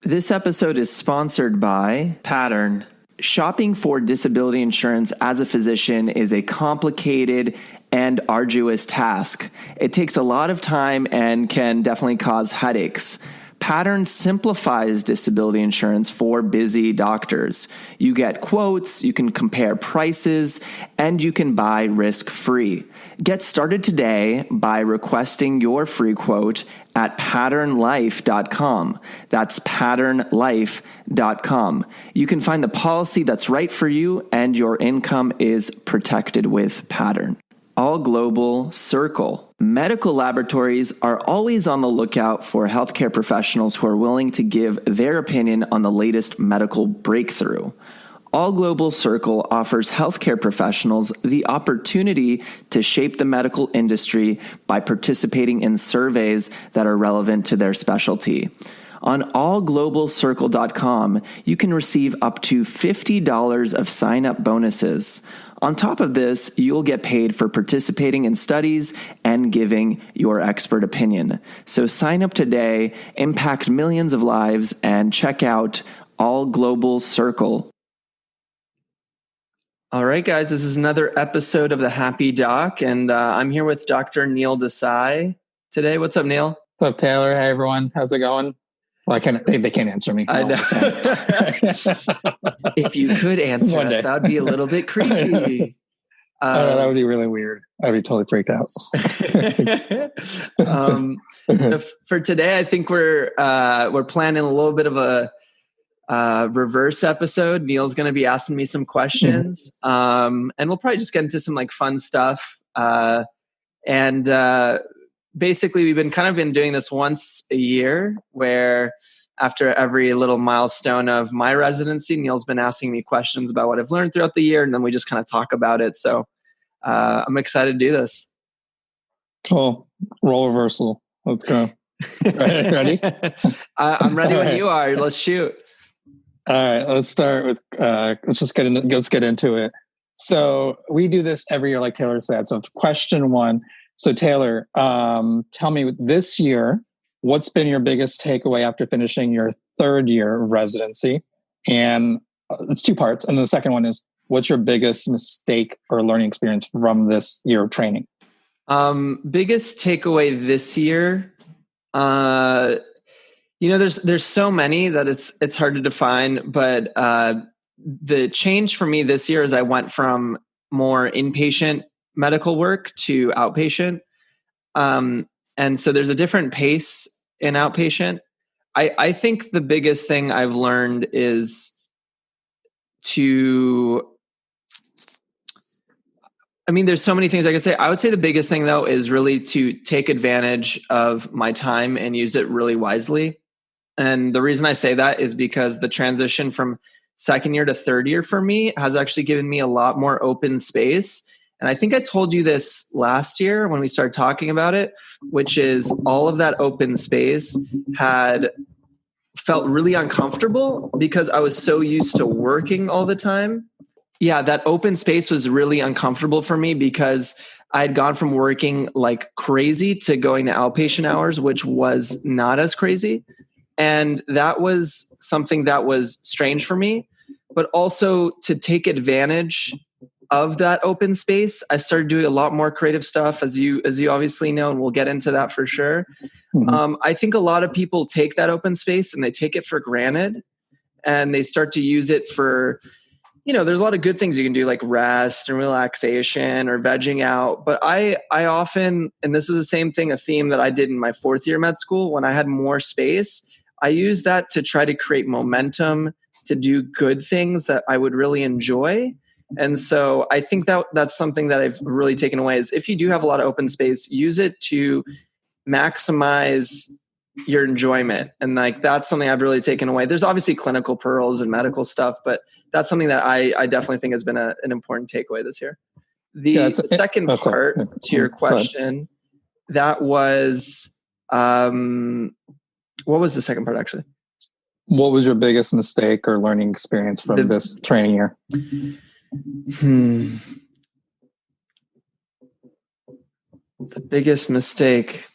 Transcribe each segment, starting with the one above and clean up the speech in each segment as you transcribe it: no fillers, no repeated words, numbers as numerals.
This episode is sponsored by Pattern. Shopping for disability insurance as a physician is a complicated and arduous task. It takes a lot of time and can definitely cause headaches. Pattern simplifies disability insurance for busy doctors. You get quotes, you can compare prices, and you can buy risk-free. Get started today by requesting your free quote at patternlife.com. That's patternlife.com. You can find the policy that's right for you, and your income is protected with Pattern. All Global Circle. Medical laboratories are always on the lookout for healthcare professionals who are willing to give their opinion on the latest medical breakthrough. All Global Circle offers healthcare professionals the opportunity to shape the medical industry by participating in surveys that are relevant to their specialty. On allglobalcircle.com, you can receive up to $50 of sign-up bonuses. On top of this, you'll get paid for participating in studies and giving your expert opinion. So sign up today, impact millions of lives, and check out All Global Circle. All right, guys, this is another episode of The Happy Doc, and I'm here with Dr. Neel Desai today. What's up, Neel? What's up, Taylor? Hey, everyone. How's it going? Well, they can't answer me. I know. If you could answer us, that would be a little bit creepy. That would be really weird. I'd be totally freaked out. So for today, I think we're planning a little bit of a reverse episode. Neil's going to be asking me some questions, and we'll probably just get into some like fun stuff. Basically, we've been doing this once a year where after every little milestone of my residency, Neil's been asking me questions about what I've learned throughout the year, and then we just kind of talk about it. So I'm excited to do this. Cool. Role reversal. Let's go. Ready? I'm ready when you are. Let's shoot. All right. Let's start with, let's get into it. So we do this every year, like Taylor said. So question one. So Taylor, tell me this year, what's been your biggest takeaway after finishing your third year of residency? And it's two parts. And the second one is, what's your biggest mistake or learning experience from this year of training? Biggest takeaway this year, there's so many that it's hard to define, but the change for me this year is I went from more inpatient medical work to outpatient. And so there's a different pace in outpatient. I think the biggest thing I've learned is there's so many things I could say. I would say the biggest thing though is really to take advantage of my time and use it really wisely. And the reason I say that is because the transition from second year to third year for me has actually given me a lot more open space. And I think I told you this last year when we started talking about it, which is all of that open space had felt really uncomfortable because I was so used to working all the time. Yeah, that open space was really uncomfortable for me because I had gone from working like crazy to going to outpatient hours, which was not as crazy. And that was something that was strange for me, but also to take advantage of that open space, I started doing a lot more creative stuff, as you obviously know, and we'll get into that for sure. Mm-hmm. I think a lot of people take that open space and they take it for granted, and they start to use it for, there's a lot of good things you can do, like rest and relaxation or vegging out. But I often, and this is the same thing, a theme that I did in my fourth year med school, when I had more space, I used that to try to create momentum to do good things that I would really enjoy. And so I think that's something that I've really taken away is if you do have a lot of open space, use it to maximize your enjoyment. And like, that's something I've really taken away. There's obviously clinical pearls and medical stuff, but that's something that I definitely think has been an important takeaway this year. The second part to your question, that was, what was the second part actually? What was your biggest mistake or learning experience from this training year? The biggest mistake.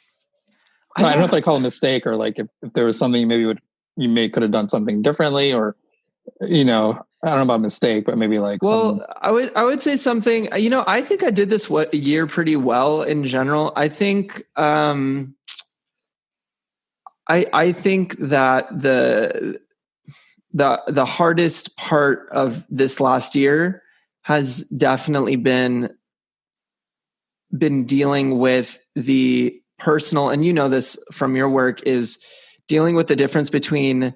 I don't know if I call it a mistake or like if there was something you maybe would you may could have done something differently, or, you know, I don't know about mistake, but maybe like Well, I would say something, I think I did this year pretty well in general. I think, I think that the hardest part of this last year has definitely been dealing with the personal, and you know this from your work, is dealing with the difference between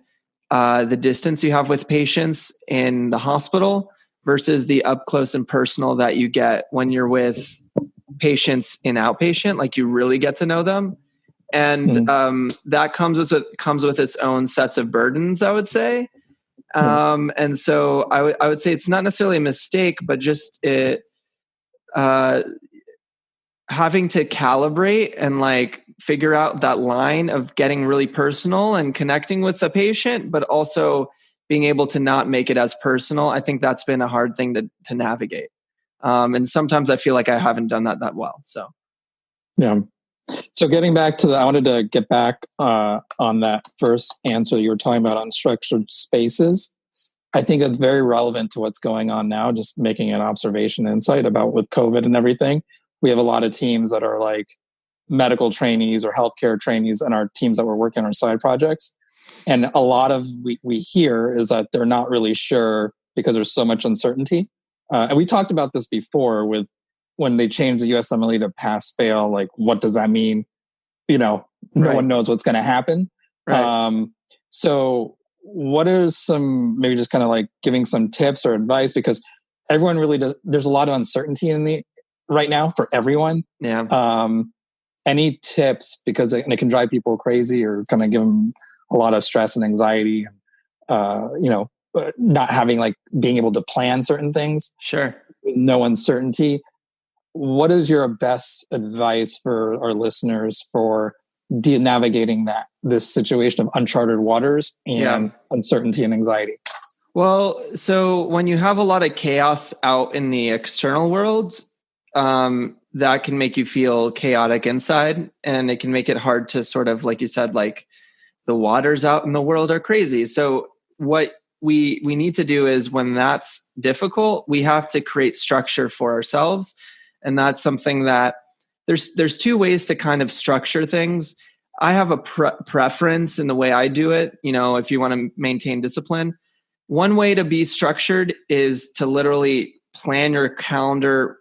the distance you have with patients in the hospital versus the up close and personal that you get when you're with patients in outpatient. Like, you really get to know them, and that comes with its own sets of burdens, I would say. And so I would say it's not necessarily a mistake, but just having to calibrate and like figure out that line of getting really personal and connecting with the patient, but also being able to not make it as personal. I think that's been a hard thing to navigate. And sometimes I feel like I haven't done that well. So, yeah. So getting back to I wanted to get back on that first answer you were talking about unstructured spaces. I think it's very relevant to what's going on now, just making an observation insight about with COVID and everything. We have a lot of teams that are like medical trainees or healthcare trainees and our teams that we're working on side projects. And a lot of we hear is that they're not really sure because there's so much uncertainty. And we talked about this before with when they changed the USMLE to pass fail, like what does that mean? You know, no one knows what's going to happen. Right. So what are some, maybe just kind of like giving some tips or advice, because everyone really does, there's a lot of uncertainty right now for everyone. Yeah. Any tips, because it can drive people crazy or kind of give them a lot of stress and anxiety, not having like being able to plan certain things. Sure. With no uncertainty. What is your best advice for our listeners for navigating this situation of uncharted waters and uncertainty and anxiety? Well, so when you have a lot of chaos out in the external world, that can make you feel chaotic inside, and it can make it hard to sort of, like you said, like the waters out in the world are crazy. So what we need to do is, when that's difficult, we have to create structure for ourselves. And that's something that there's two ways to kind of structure things. I have a preference in the way I do it. You know, if you want to maintain discipline, one way to be structured is to literally plan your calendar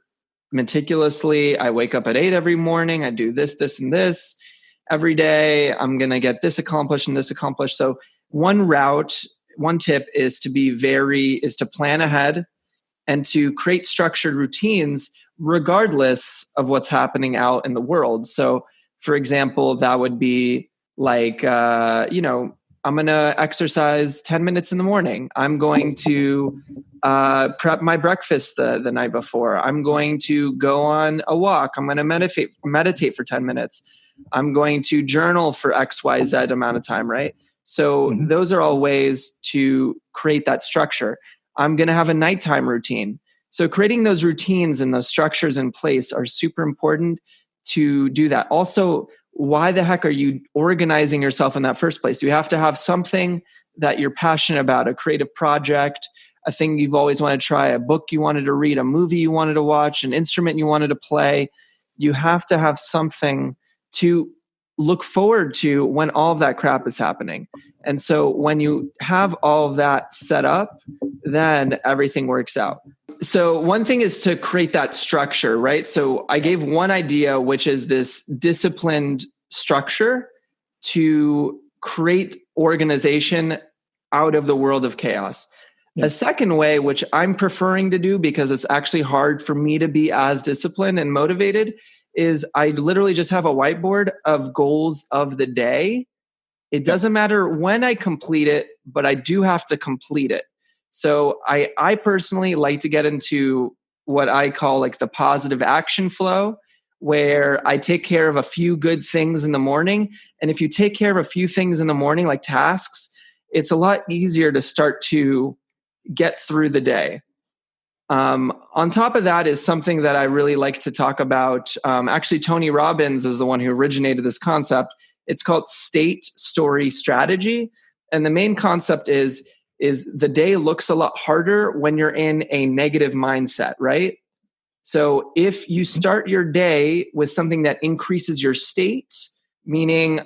meticulously. I wake up at 8 every morning. I do this, and this every day. I'm going to get this accomplished and this accomplished. So one tip is to plan ahead and to create structured routines regardless of what's happening out in the world. So for example, that would be like, I'm going to exercise 10 minutes in the morning. I'm going to prep my breakfast the night before. I'm going to go on a walk. I'm going to meditate for 10 minutes. I'm going to journal for XYZ amount of time, right? So those are all ways to create that structure. I'm going to have a nighttime routine. So creating those routines and those structures in place are super important to do that. Also, why the heck are you organizing yourself in that first place? You have to have something that you're passionate about, a creative project, a thing you've always wanted to try, a book you wanted to read, a movie you wanted to watch, an instrument you wanted to play. You have to have something to look forward to when all of that crap is happening. And so when you have all of that set up, then everything works out. So one thing is to create that structure, right? So I gave one idea, which is this disciplined structure to create organization out of the world of chaos. Yeah. A second way, which I'm preferring to do because it's actually hard for me to be as disciplined and motivated, is I literally just have a whiteboard of goals of the day. It doesn't matter when I complete it, but I do have to complete it. So I personally like to get into what I call like the positive action flow, where I take care of a few good things in the morning. And if you take care of a few things in the morning, like tasks, it's a lot easier to start to get through the day. On top of that is something that I really like to talk about. Actually, Tony Robbins is the one who originated this concept. It's called state, story, strategy. And the main concept is the day looks a lot harder when you're in a negative mindset, right? So if you start your day with something that increases your state, meaning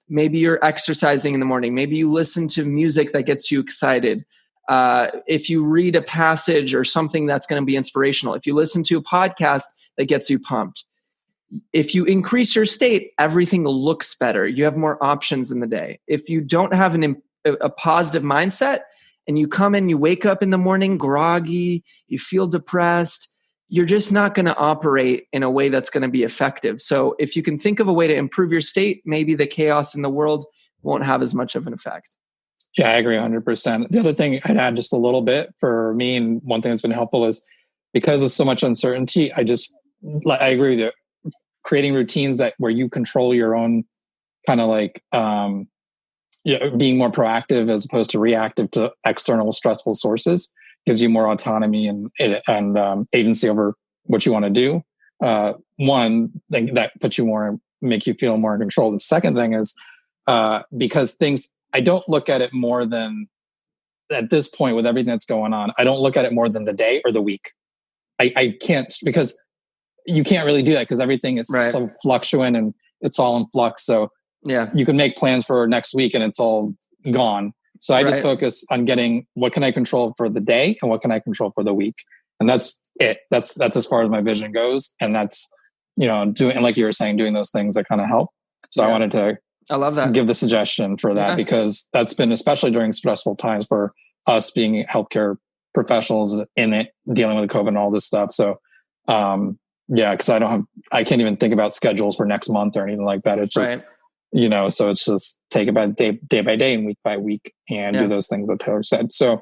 maybe you're exercising in the morning, maybe you listen to music that gets you excited. If you read a passage or something that's going to be inspirational, if you listen to a podcast that gets you pumped, if you increase your state, everything looks better. You have more options in the day. If you don't have a positive mindset and you come in, you wake up in the morning groggy, you feel depressed, you're just not going to operate in a way that's going to be effective. So if you can think of a way to improve your state, maybe the chaos in the world won't have as much of an effect. Yeah, I agree 100%. The other thing I'd add just a little bit for me, and one thing that's been helpful is because of so much uncertainty, I agree with you. Creating routines where you control your own kind of like being more proactive as opposed to reactive to external stressful sources gives you more autonomy and agency over what you want to do. One thing that make you feel more in control. The second thing is because I don't look at it more than at this point with everything that's going on. I don't look at it more than the day or the week. I can't, because you can't really do that because everything is so fluctuant and it's all in flux. So yeah, you can make plans for next week and it's all gone. So I just focus on getting what can I control for the day and what can I control for the week. And that's it. That's as far as my vision goes. And that's, doing, like you were saying, doing those things that kind of help. So I wanted to love that. Give the suggestion for that because that's been, especially during stressful times for us being healthcare professionals in it, dealing with COVID and all this stuff. So, because I can't even think about schedules for next month or anything like that. It's just, so it's just take it by day by day and week by week and do those things that Taylor said. So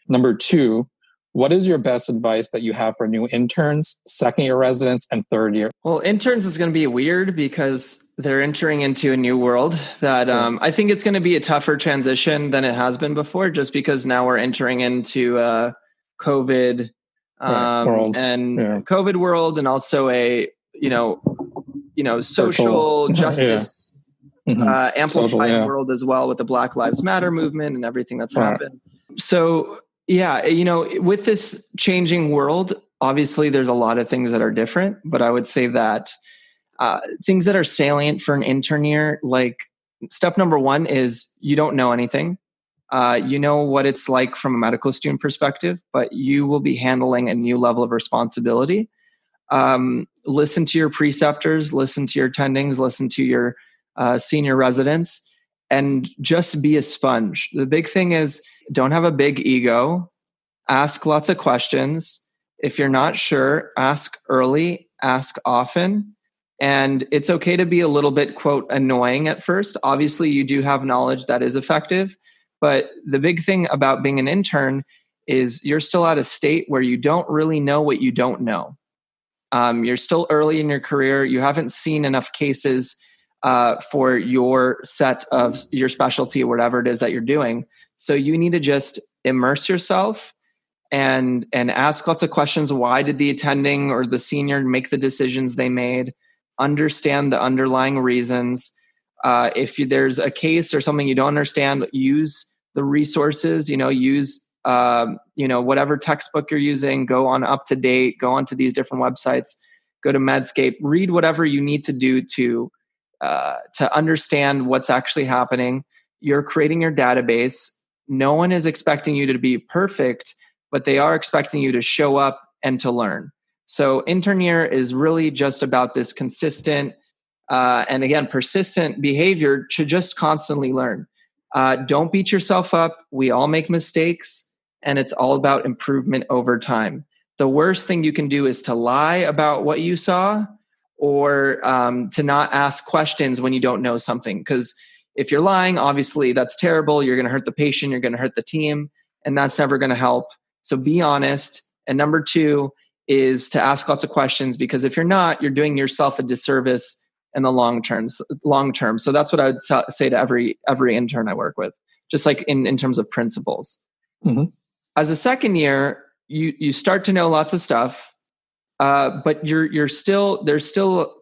number 2, what is your best advice that you have for new interns, second year residents, and third year? Well, interns is going to be weird because they're entering into a new world that I think it's going to be a tougher transition than it has been before, just because now we're entering into COVID COVID world, and also a social justice amplified world as well, with the Black Lives Matter movement and everything that's happened. So with this changing world, obviously there's a lot of things that are different, but I would say that things that are salient for an intern year, like step number 1 is you don't know anything. You know what it's like from a medical student perspective, but you will be handling a new level of responsibility. Listen to your preceptors, listen to your attendings, listen to your senior residents, and just be a sponge. The big thing is don't have a big ego. Ask lots of questions. If you're not sure, ask early, ask often. And it's okay to be a little bit, quote, annoying at first. Obviously, you do have knowledge that is effective. But the big thing about being an intern is you're still at a state where you don't really know what you don't know. You're still early in your career. You haven't seen enough cases for your set of your specialty or whatever it is that you're doing. So you need to just immerse yourself and ask lots of questions. Why did the attending or the senior make the decisions they made? Understand the underlying reasons. If there's a case or something you don't understand, use the resources, use, whatever textbook you're using, go on UpToDate, go onto these different websites, go to Medscape, read whatever you need to do to understand what's actually happening. You're creating your database. No one is expecting you to be perfect, but they are expecting you to show up and to learn. So intern year is really just about this consistent, and again, persistent behavior to just constantly learn. Don't beat yourself up. We all make mistakes, and it's all about improvement over time. The worst thing you can do is to lie about what you saw, or to not ask questions when you don't know something. Because if you're lying, obviously that's terrible. You're going to hurt the patient. You're going to hurt the team, and that's never going to help. So be honest. And number 2 is to ask lots of questions, because if you're not, you're doing yourself a disservice in the long term. So that's what I would say to every intern I work with, just like in terms of principles. Mm-hmm. As a second year, you start to know lots of stuff, but there's still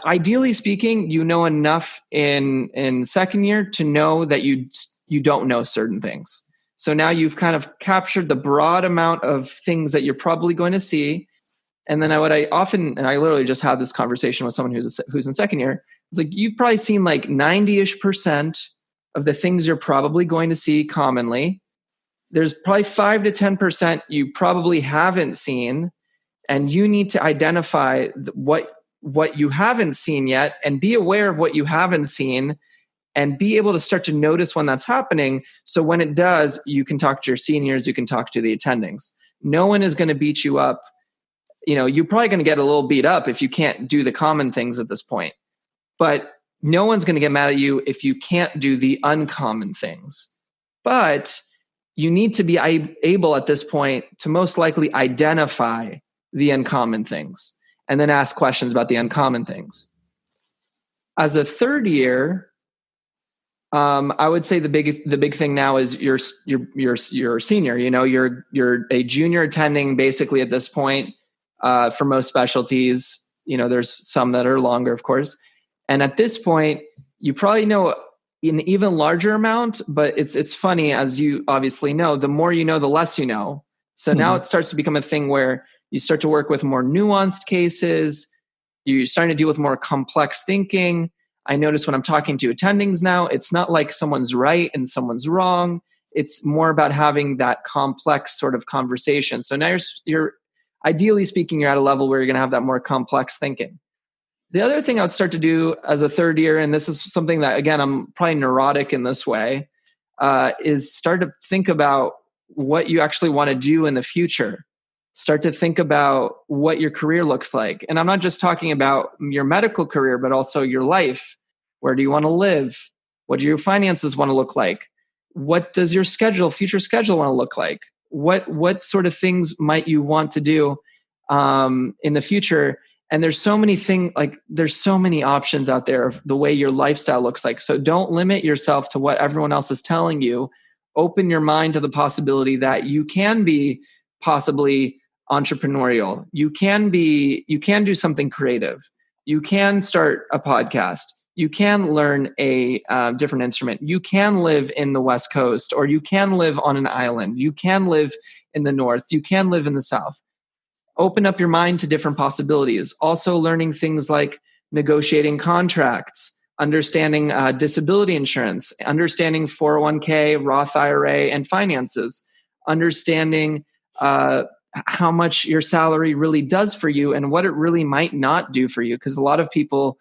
ideally speaking, you know enough in second year to know that you don't know certain things. So now you've kind of captured the broad amount of things that you're probably going to see. And then I literally just had this conversation with someone who's in second year. It's like, you've probably seen like 90-ish% of the things you're probably going to see commonly. There's probably 5 to 10% you probably haven't seen. And you need to identify what you haven't seen yet and be aware of what you haven't seen and be able to start to notice when that's happening. So when it does, you can talk to your seniors, you can talk to the attendings. No one is going to beat you up. You're probably going to get a little beat up if you can't do the common things at this point. But no one's going to get mad at you if you can't do the uncommon things. But you need to be able at this point to most likely identify the uncommon things and then ask questions about the uncommon things. As a third year, I would say the big thing now is you're a senior. You're a junior attending basically at this point. For most specialties, there's some that are longer, of course. And at this point, you probably know an even larger amount, but it's funny, as you obviously know, the more you know, the less you know. So now it starts to become a thing where you start to work with more nuanced cases. You're starting to deal with more complex thinking. I notice when I'm talking to attendings now, it's not like someone's right and someone's wrong. It's more about having that complex sort of conversation. So now you're ideally speaking, you're at a level where you're going to have that more complex thinking. The other thing I would start to do as a third year, and this is something that, again, I'm probably neurotic in this way, is start to think about what you actually want to do in the future. Start to think about what your career looks like. And I'm not just talking about your medical career, but also your life. Where do you want to live? What do your finances want to look like? What does your future schedule want to look like? What sort of things might you want to do in the future? And there's so many options out there of the way your lifestyle looks like. So don't limit yourself to what everyone else is telling you. Open your mind to the possibility that you can be possibly entrepreneurial. You can do something creative. You can start a podcast. You can learn a different instrument. You can live in the West Coast, or you can live on an island. You can live in the North. You can live in the South. Open up your mind to different possibilities. Also learning things like negotiating contracts, understanding disability insurance, understanding 401k, Roth IRA, and finances, understanding how much your salary really does for you and what it really might not do for you. Because a lot of people,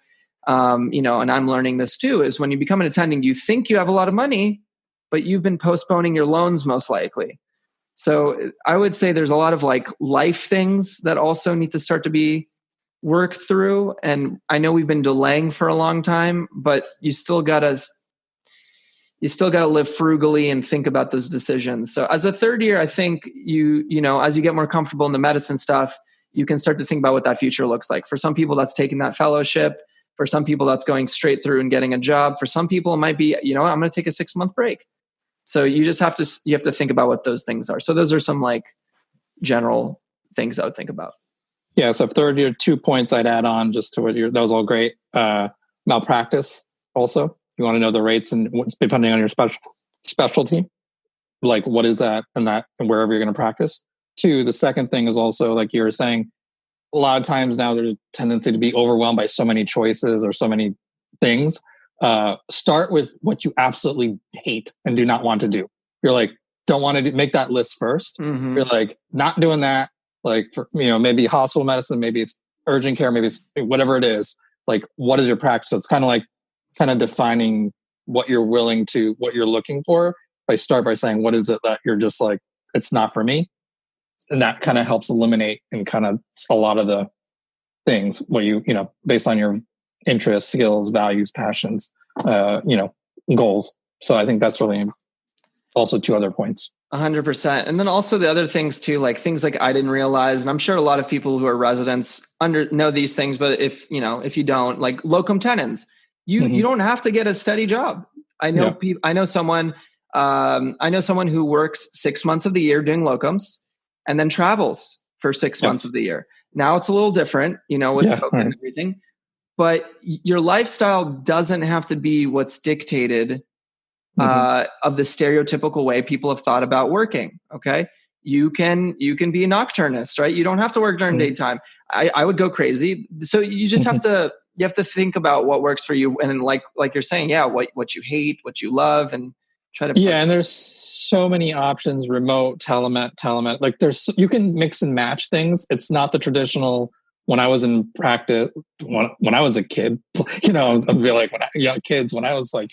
and I'm learning this too, is when you become an attending, you think you have a lot of money, but you've been postponing your loans most likely. So I would say there's a lot of life things that also need to start to be worked through. And I know we've been delaying for a long time, but you still gotta live frugally and think about those decisions. So as a third year, I think as you get more comfortable in the medicine stuff, you can start to think about what that future looks like. For some people, that's taking that fellowship. For some people, that's going straight through and getting a job. For some people, it might be, I'm going to take a 6-month break. So you just have to think about what those things are. So those are some general things I would think about. Yeah. So third year, 2 points I'd add on just to that was all great. Malpractice also. You want to know the rates and what's depending on your specialty. What is that and wherever you're going to practice. 2, the second thing is also, like you were saying, a lot of times now there's a tendency to be overwhelmed by so many choices or so many things. Start with what you absolutely hate and do not want to do. You're don't want to make that list first. Mm-hmm. You're not doing that. For, maybe hospital medicine, maybe it's urgent care, maybe it's whatever it is. What is your practice? So it's kind of defining what you're looking for. Start by saying, what is it that you're just it's not for me? And that kind of helps eliminate and kind of a lot of the things where based on your interests, skills, values, passions, goals. So I think that's really also 2 other points. 100%. And then also the other things too, things I didn't realize, and I'm sure a lot of people who are residents know these things, but if you don't, locum tenens, you don't have to get a steady job. I know someone who works 6 months of the year doing locums and then travels for 6 months of the year. Now it's a little different, with COVID and everything. but your lifestyle doesn't have to be what's dictated of the stereotypical way people have thought about working. Okay. You can be a nocturnist, right? You don't have to work during daytime. I would go crazy. So you just have to, think about what works for you. And then like you're saying, what you hate, what you love, and try to. Yeah. And there's so many options, remote, telemet, like you can mix and match things. It's not the traditional. When I was in practice, when I was a kid, I'd be like, when I was like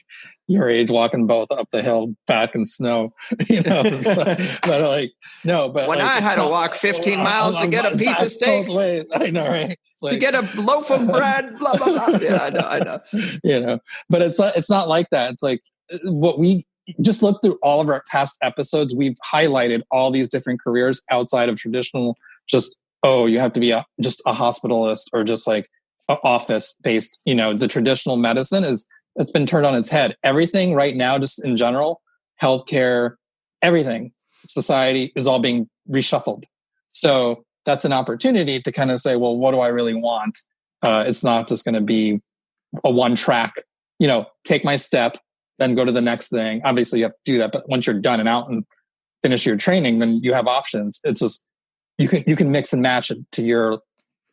your age, walking both up the hill, back in snow, but like, no, but when I had to walk 15 miles to get a piece of steak, both ways. I know, right? Like, to get a loaf of bread, blah, blah, blah. Yeah, I know. But it's not like that. It's like what we just look through all of our past episodes. We've highlighted all these different careers outside of traditional, you have to be just a hospitalist or just like office based. The traditional medicine it's been turned on its head. Everything right now, just in general, healthcare, everything, society is all being reshuffled. So that's an opportunity to kind of say, well, what do I really want? It's not just going to be a one track, take my step, then go to the next thing. Obviously you have to do that. But once you're done and out and finish your training, then you have options. It's just, you can mix and match it to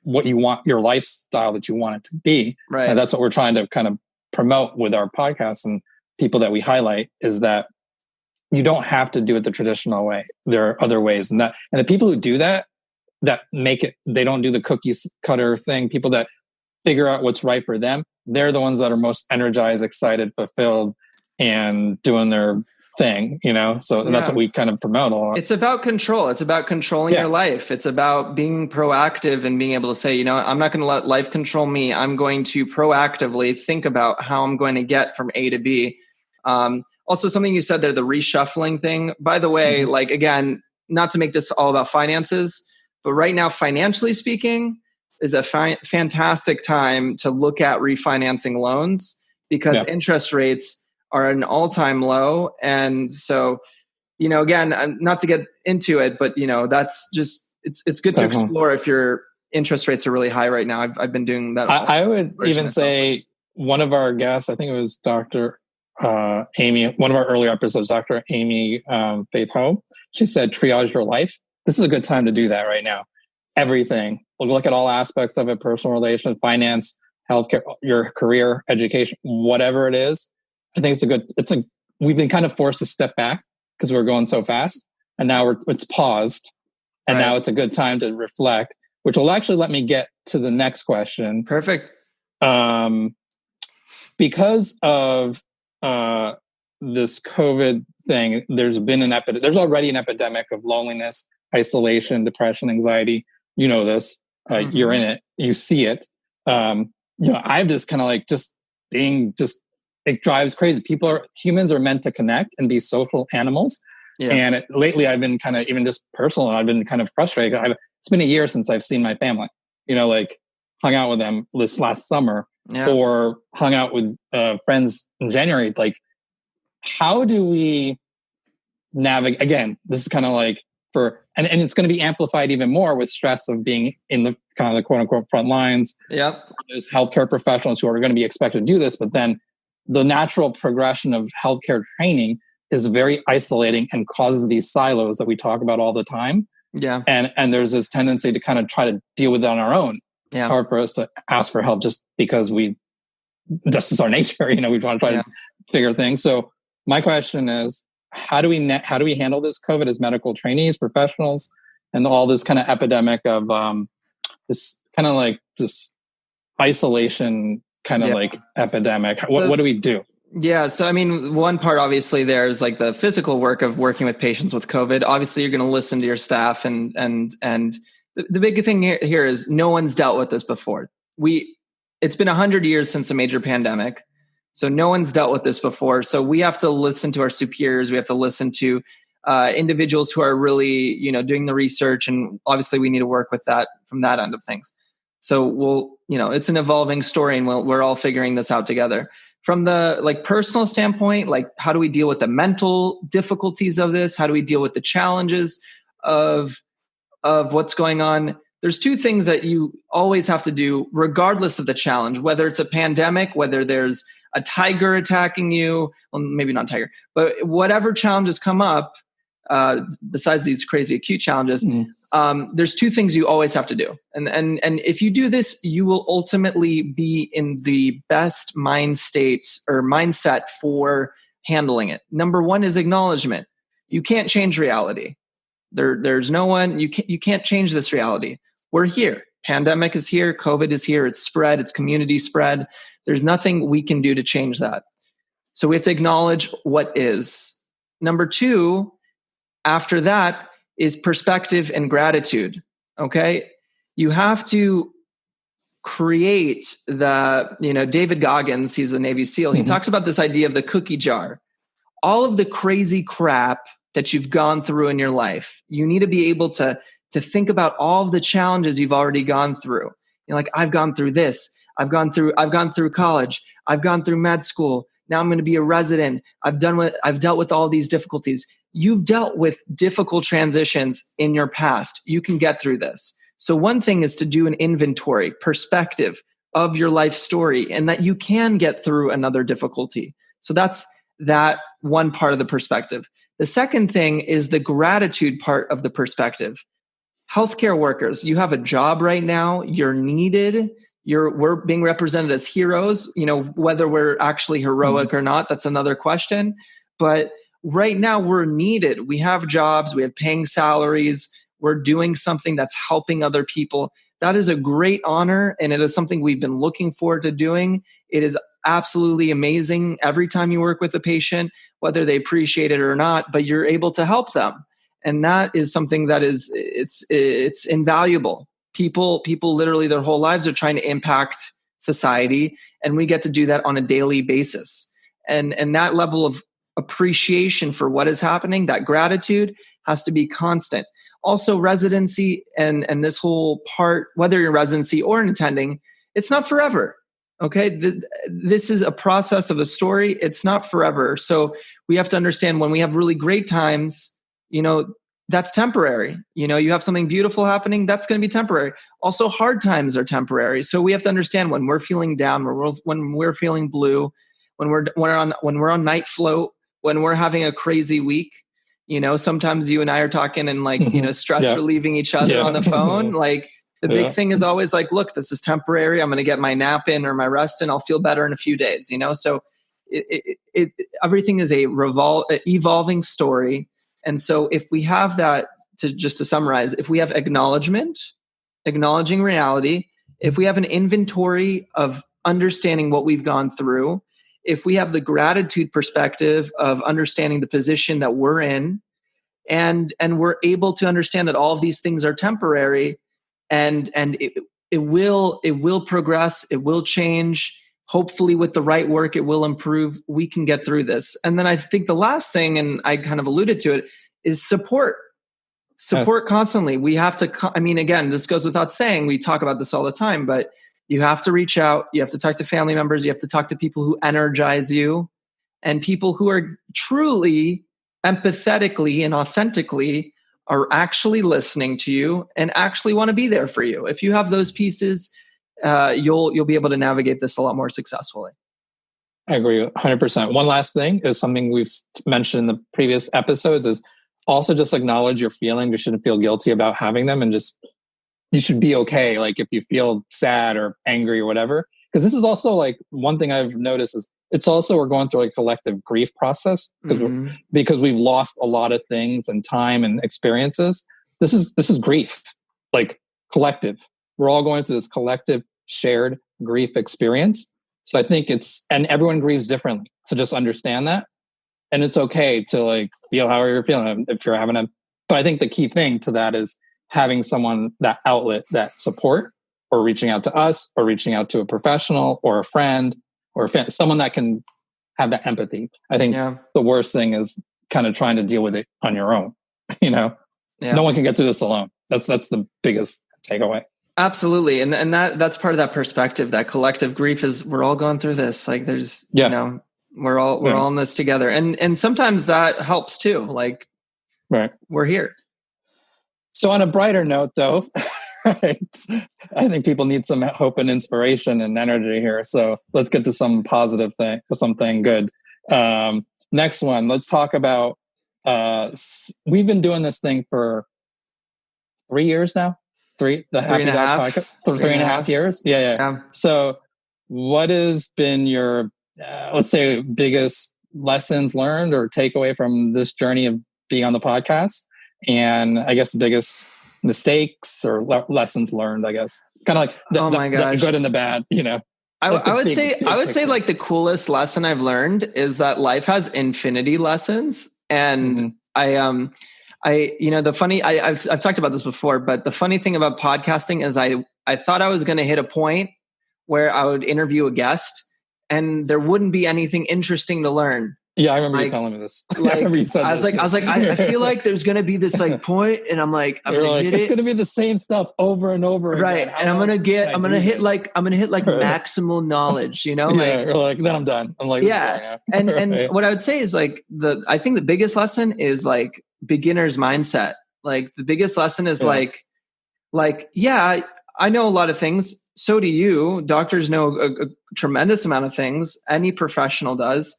what you want, your lifestyle that you want it to be. Right. And that's what we're trying to kind of promote with our podcast and people that we highlight, is that you don't have to do it the traditional way. There are other ways, and the people who do that make it, they don't do the cookie cutter thing. People that figure out what's right for them, they're the ones that are most energized, excited, fulfilled, and doing their thing, so that's what we kind of promote a lot. It's about control. It's about controlling your life. It's about being proactive and being able to say, I'm not going to let life control me. I'm going to proactively think about how I'm going to get from A to B. Also, something you said there, the reshuffling thing, by the way, like, again, not to make this all about finances, but right now, financially speaking, is a fantastic time to look at refinancing loans, because interest rates are an all-time low. And so, again, not to get into it, but that's just, it's good to explore if your interest rates are really high right now. I've been doing that. I would even say one of our guests, I think it was Dr. Amy, one of our earlier episodes, Dr. Amy Faith Ho, she said, triage your life. This is a good time to do that right now. Everything. We'll look at all aspects of it, personal relations, finance, healthcare, your career, education, whatever it is. I think we've been kind of forced to step back because we're going so fast, and now it's paused, and now it's a good time to reflect, which will actually let me get to the next question. Perfect. Because of this COVID thing, there's already an epidemic of loneliness, isolation, depression, anxiety. You know this. You're in it. You see it. I've just kind of like it drives crazy. Humans are meant to connect and be social animals. Yeah. And lately I've been kind of, even just personal, I've been kind of frustrated. It's been a year since I've seen my family, like hung out with them this last summer or hung out with friends in January. Like, how do we navigate? Again, this is kind of like and it's going to be amplified even more with stress of being in the kind of the quote unquote front lines. Yep. There's healthcare professionals who are going to be expected to do this, but then the natural progression of healthcare training is very isolating and causes these silos that we talk about all the time. Yeah. And there's this tendency to kind of try to deal with it on our own. Yeah. It's hard for us to ask for help just because this is our nature. We want to try to figure things. So my question is, how do we handle this COVID as medical trainees, professionals, and all this kind of epidemic of this kind of like this isolation kind of like epidemic? What do we do? Yeah. So, I mean, one part, obviously, there's like the physical work of working with patients with COVID. Obviously, you're going to listen to your staff, and the big thing here is no one's dealt with this before. It's been 100 years since a major pandemic. So no one's dealt with this before. So we have to listen to our superiors. We have to listen to individuals who are really, doing the research. And obviously we need to work with that from that end of things. So it's an evolving story, and we're all figuring this out together. From the personal standpoint, how do we deal with the mental difficulties of this? How do we deal with the challenges of what's going on? there's two things that you always have to do regardless of the challenge, whether it's a pandemic, whether there's a tiger attacking you, well, maybe not tiger, but whatever challenges come up, besides these crazy acute challenges, there's two things you always have to do. And if you do this, you will ultimately be in the best mind state or mindset for handling it. Number one is acknowledgement. You can't change reality. There's no one, you can't change this reality. We're here. Pandemic is here. COVID is here. It's spread. It's community spread. There's nothing we can do to change that. So we have to acknowledge what is. Number two, after that is perspective and gratitude. Okay. You have to create David Goggins, he's a Navy SEAL. He talks about this idea of the cookie jar. All of the crazy crap that you've gone through in your life, you need to be able to think about all of the challenges you've already gone through. You're like, I've gone through this. I've gone through college. I've gone through med school. Now I'm going to be a resident. I've dealt with all these difficulties. You've dealt with difficult transitions in your past. You can get through this. So one thing is to do an inventory, perspective of your life story, and that you can get through another difficulty. So that's that one part of the perspective. The second thing is the gratitude part of the perspective. Healthcare workers, you have a job right now. You're needed. We're being represented as heroes. Whether we're actually heroic or not, that's another question. But right now we're needed. We have jobs. We have paying salaries. We're doing something that's helping other people. That is a great honor, and it is something we've been looking forward to doing. It is absolutely amazing every time you work with a patient, whether they appreciate it or not, but you're able to help them. And that is something that it's invaluable. People literally their whole lives are trying to impact society, and we get to do that on a daily basis. And that level of appreciation for what is happening, that gratitude has to be constant. Also, residency and this whole part, whether you're in residency or in attending, it's not forever. Okay. This is a process of a story. It's not forever. So we have to understand when we have really great times, that's temporary. You have something beautiful happening, that's going to be temporary. Also, hard times are temporary. So we have to understand when we're feeling down, when we're feeling blue, when we're on night float, when we're having a crazy week. Sometimes you and I are talking and stress relieving each other on the phone. Like the big thing is always like, look, this is temporary. I'm going to get my nap in or my rest in. I'll feel better in a few days. So everything is a evolving story. And so if we have that, to summarize, if we have acknowledging reality, if we have an inventory of understanding what we've gone through, if we have the gratitude perspective of understanding the position that we're in, and we're able to understand that all of these things are temporary, and it will progress, it will change. Hopefully with the right work, it will improve. We can get through this. And then I think the last thing, and I kind of alluded to it, is support. Support constantly. We have to, again, this goes without saying, we talk about this all the time, but you have to reach out. You have to talk to family members. You have to talk to people who energize you and people who are truly, empathetically and authentically are actually listening to you and actually want to be there for you. If you have those pieces, you'll be able to navigate this a lot more successfully. I agree 100%. One last thing is something we've mentioned in the previous episodes is also just acknowledge your feelings. You shouldn't feel guilty about having them, and just you should be okay. Like if you feel sad or angry or whatever, because this is also like one thing I've noticed is it's also we're going through a collective grief process because we've lost a lot of things and time and experiences. This is grief, like collective. We're all going through this collective shared grief experience. So I think and everyone grieves differently. So just understand that. And it's okay to like feel however you're feeling if you're having but I think the key thing to that is having someone, that outlet, that support, or reaching out to us, or reaching out to a professional or a friend or someone that can have that empathy. I think the worst thing is kind of trying to deal with it on your own. No one can get through this alone. That's the biggest takeaway. Absolutely. And that's part of that perspective, that collective grief is we're all going through this. Like there's, we're all in this together. And sometimes that helps too. Like, right. We're here. So on a brighter note though, Right. I think people need some hope and inspiration and energy here. So let's get to some positive thing, something good. Next one, let's talk about, we've been doing this thing for 3 years now. The Happy Dog podcast for 3.5 years. Yeah. So what has been your, let's say, biggest lessons learned or takeaway from this journey of being on the podcast? And I guess the biggest mistakes or lessons learned, I guess, kind of like the good and the bad, you know. I would say like the coolest lesson I've learned is that life has infinity lessons. And I've talked about this before, but the funny thing about podcasting is I thought I was going to hit a point where I would interview a guest and there wouldn't be anything interesting to learn. Yeah, I remember you telling me this. I feel like there's gonna be this like point, and I'm like, it's gonna be the same stuff over and over right? Again. And I'm gonna hit maximal knowledge, you know? Then I'm done. I'm like, and what I would say is like I think the biggest lesson is like beginner's mindset. Like the biggest lesson is I know a lot of things. So do you. Doctors know a tremendous amount of things. Any professional does.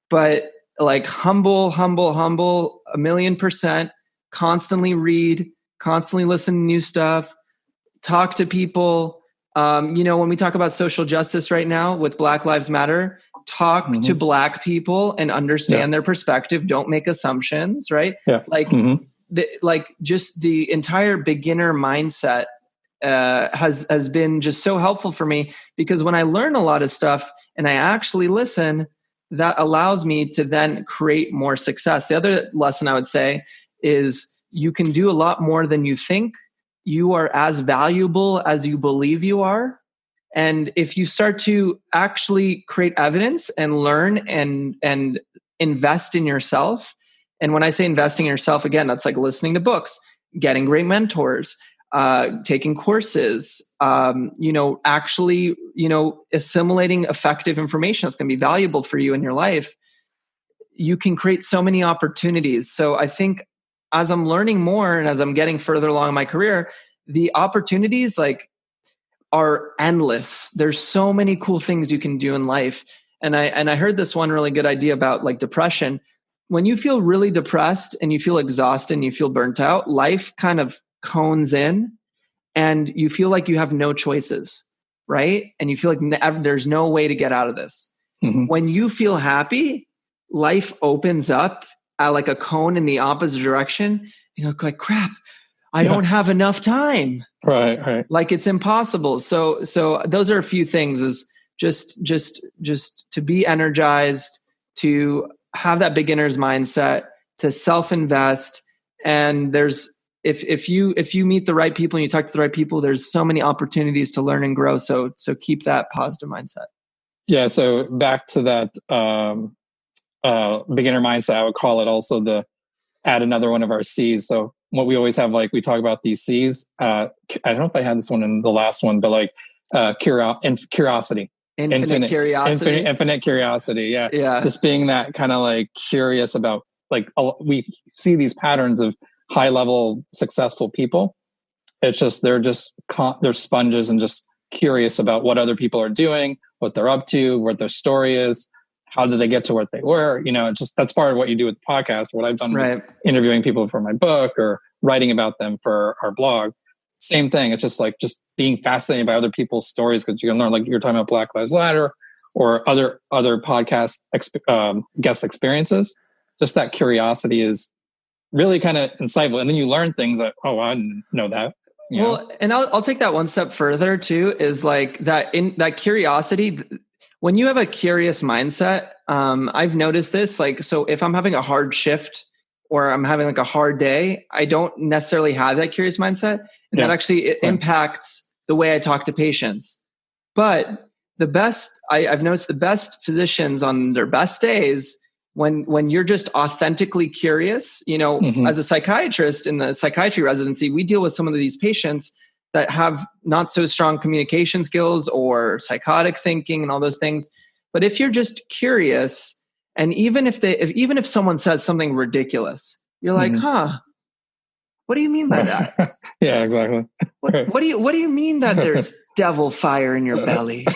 But like humble, 1,000,000%, constantly read, constantly listen to new stuff, talk to people. When we talk about social justice right now with Black Lives Matter, talk to Black people and understand their perspective. Don't make assumptions, right? Yeah. Just the entire beginner mindset has been just so helpful for me, because when I learn a lot of stuff and I actually listen, that allows me to then create more success. The other lesson I would say is you can do a lot more than you think. You are as valuable as you believe you are. And if you start to actually create evidence and learn and invest in yourself, and when I say investing in yourself, again, that's like listening to books, getting great mentors, taking courses, actually, assimilating effective information that's going to be valuable for you in your life, you can create so many opportunities. So I think as I'm learning more and as I'm getting further along in my career, the opportunities are endless. There's so many cool things you can do in life. And I heard this one really good idea about like depression. When you feel really depressed and you feel exhausted and you feel burnt out, life kind of cones in and you feel like you have no choices, right? And you feel like there's no way to get out of this. When you feel happy, life opens up like a cone in the opposite direction. You know, like, crap, I don't have enough time. Right. Like it's impossible. So those are a few things, is just to be energized, to have that beginner's mindset, to self-invest. And if you meet the right people and you talk to the right people, there's so many opportunities to learn and grow. So keep that positive mindset. Yeah. So back to that beginner mindset, I would call it also add another one of our C's. So what we always have, like we talk about these C's. I don't know if I had this one in the last one, but like curiosity. Infinite curiosity. Infinite curiosity. Yeah. Just being that kind of like curious about, like, we see these patterns of high level successful people. It's just, they're sponges and just curious about what other people are doing, what they're up to, what their story is. How did they get to what they were? That's part of what you do with the podcast. What I've done with interviewing people for my book or writing about them for our blog. Same thing. It's just being fascinated by other people's stories, because you can learn, like you're talking about Black Lives Matter or other podcast guest experiences. Just that curiosity is really kind of insightful. And then you learn things like, oh, I didn't know that. Well, and I'll take that one step further too, is like that in that curiosity. When you have a curious mindset, I've noticed this, like, so if I'm having a hard shift or I'm having like a hard day, I don't necessarily have that curious mindset. And that actually impacts the way I talk to patients. But I've noticed the best physicians on their best days, when you're just authentically curious, as a psychiatrist in the psychiatry residency, we deal with some of these patients that have not so strong communication skills or psychotic thinking and all those things. But if you're just curious, and even if someone says something ridiculous, you're like, What do you mean by that? Yeah, exactly. What do you mean that there's devil fire in your belly?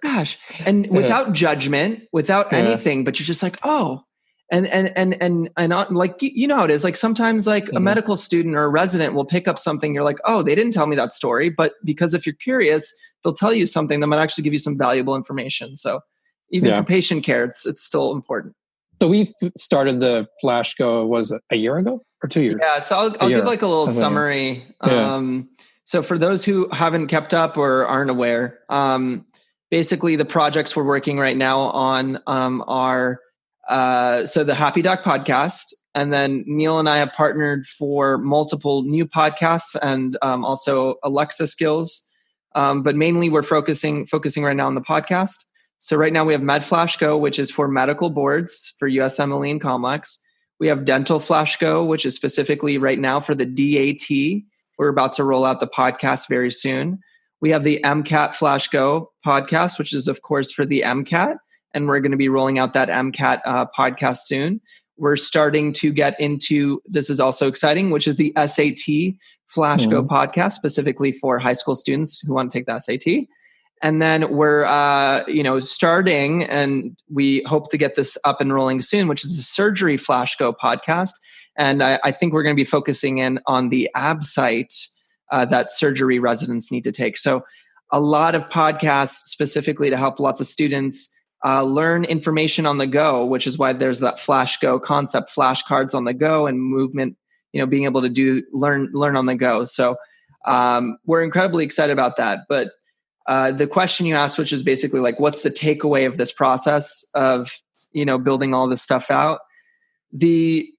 Gosh. And without judgment, without anything, but you're just like, oh, and like, you know how it is. Like sometimes like a medical student or a resident will pick up something. You're like, oh, they didn't tell me that story. But because if you're curious, they'll tell you something that might actually give you some valuable information. So even for patient care, it's still important. So we started the Flash Go, what is it, a year ago or 2 years? Yeah. So I'll give like a little summary. So for those who haven't kept up or aren't aware, basically the projects we're working right now on are so the Happy Doc podcast, and then Neel and I have partnered for multiple new podcasts and also Alexa skills. But mainly we're focusing right now on the podcast. So right now we have Med Flash Go, which is for medical boards for USMLE and Comlex. We have Dental Flash Go, which is specifically right now for the DAT. We're about to roll out the podcast very soon. We have the MCAT Flash Go podcast, which is of course for the MCAT. And we're going to be rolling out that MCAT podcast soon. We're starting to get into, this is also exciting, which is the SAT Flash Go podcast, specifically for high school students who want to take the SAT. And then we're, starting, and we hope to get this up and rolling soon, which is the Surgery Flash Go podcast. And I think we're going to be focusing in on the ABSITE that surgery residents need to take. So a lot of podcasts specifically to help lots of students learn information on the go, which is why there's that Flash Go concept, flashcards on the go and movement, being able to learn on the go. So we're incredibly excited about that. But the question you asked, which is basically like, what's the takeaway of this process of, building all this stuff out? The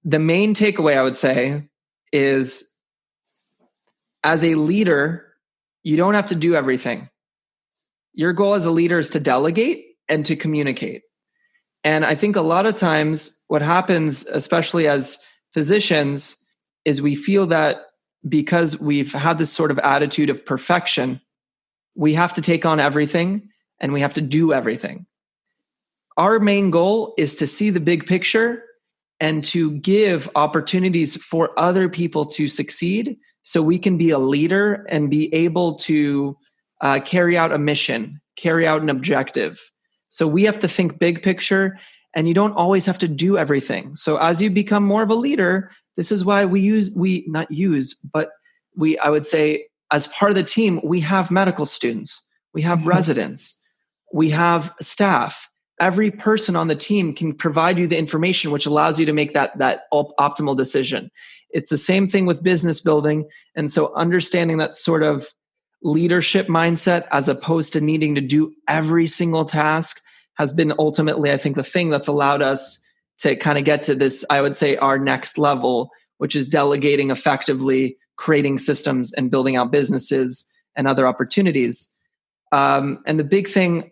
main takeaway I would say is, as a leader, you don't have to do everything. Your goal as a leader is to delegate and to communicate. And I think a lot of times what happens, especially as physicians, is we feel that because we've had this sort of attitude of perfection, we have to take on everything and we have to do everything. Our main goal is to see the big picture and to give opportunities for other people to succeed so we can be a leader and be able to carry out a mission, carry out an objective. So we have to think big picture, and you don't always have to do everything. So as you become more of a leader, this is why I would say, as part of the team, we have medical students, we have residents, we have staff. Every person on the team can provide you the information which allows you to make that optimal decision. It's the same thing with business building. And so understanding that sort of leadership mindset as opposed to needing to do every single task has been ultimately, I think, the thing that's allowed us to kind of get to this, I would say, our next level, which is delegating effectively, creating systems and building out businesses and other opportunities. And the big thing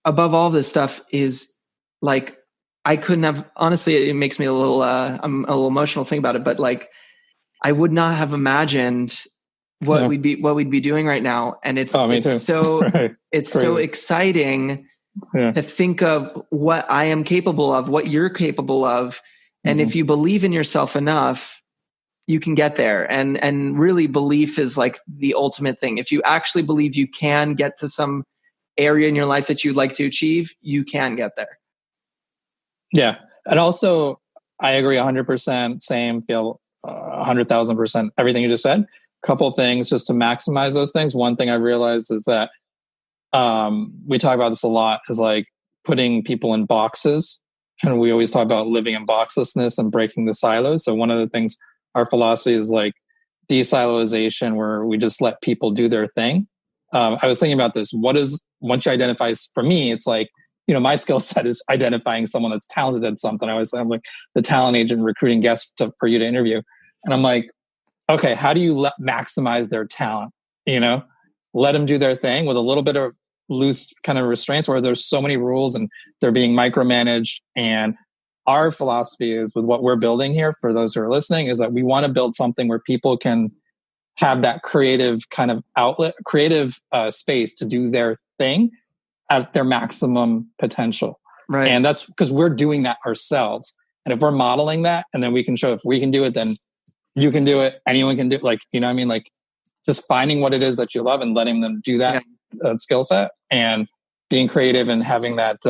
above all this stuff is, like, I couldn't have, honestly, it makes me I'm a little emotional thinking about it, but like, I would not have imagined what we'd be doing right now. And it's so, right. It's crazy. So exciting to think of what I am capable of, what you're capable of. And if you believe in yourself enough, you can get there. And really, belief is like the ultimate thing. If you actually believe you can get to some area in your life that you'd like to achieve, you can get there. Yeah. And also, I agree 100%, same, feel 100,000%, everything you just said. Couple things just to maximize those things. One thing I realized is that we talk about this a lot, is like putting people in boxes. And we always talk about living in boxlessness and breaking the silos. So one of the things, our philosophy is like desilozation, where we just let people do their thing. I was thinking about this. Once you identify, for me, it's like, my skill set is identifying someone that's talented at something. I'm like the talent agent recruiting guests for you to interview. And I'm like, okay, how do you maximize their talent? Let them do their thing with a little bit of loose kind of restraints, where there's so many rules and they're being micromanaged. And our philosophy is, with what we're building here, for those who are listening, is that we want to build something where people can have that creative kind of outlet, creative space to do their thing at their maximum potential. Right. And that's because we're doing that ourselves. And if we're modeling that, and then we can show if we can do it, then You can do it. Anyone can do it. Like, you know what I mean? Like just finding what it is that you love and letting them do that skill set and being creative and having that,